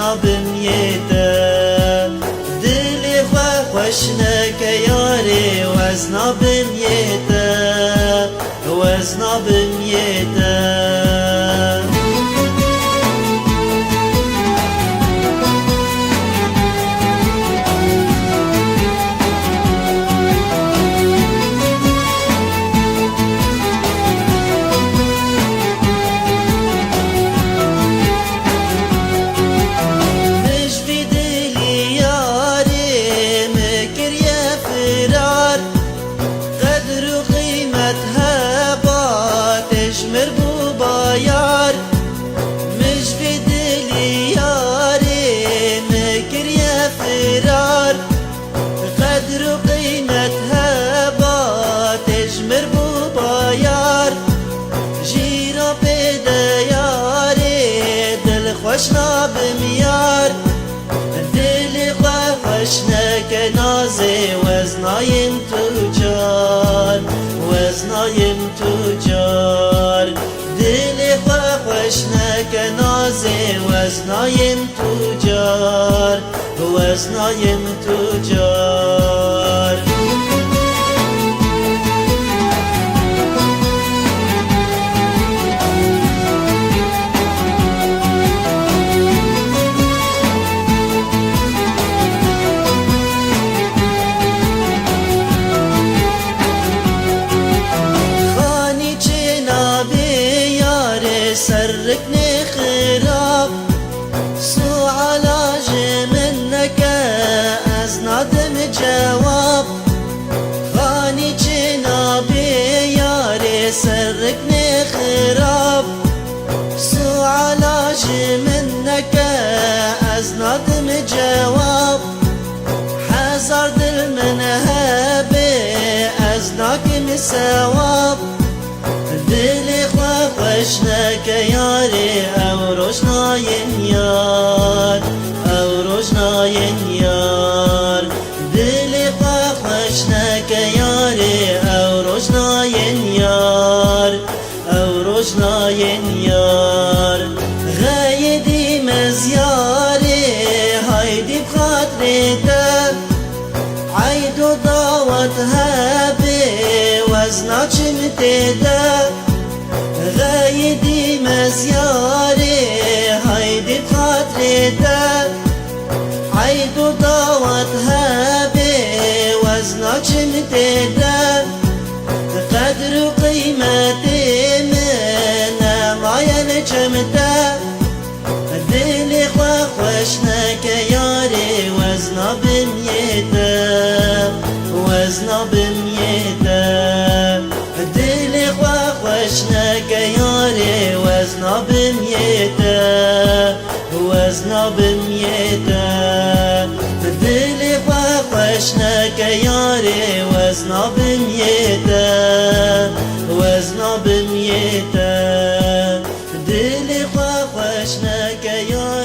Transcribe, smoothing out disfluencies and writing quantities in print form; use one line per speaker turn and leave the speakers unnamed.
وزنا بميته دلی خوش نکه یاری وزنا بميته وزنا بميته خوشنا بمیار دلی خوش نکه نازه وزنایم تجار وزنایم تجار دلی خوش نکه نازه وزنایم تجار وزنایم تجار سركني خراب سو علاج منك أزنادم جواب خاني جنابي ياري سركني خراب سو علاج منك أزنادم جواب حزر دل من هبي أزناك مسواب دلی خوش نکه یاری او روشناین یار او روشناین یار دلی خوش نکه یاری او روشناین یار او روشناین یار غیدی مزیاری هایدی بخاطرته عید و دعوت هبی وزنا چمتده غايدي مزياري هايدي بخاطرته عيد ضوت هابي وزنا جمتده قدر قيمتي من ما ينجمته دلي خوش نكه ياري وزنا بميته وزنا بميته دلی خوش نکه یاری وزنا بميته وزنا بميته دلی خوش نکه یاری وزنا بميته وزنا بميته دلی خوش نکه یاری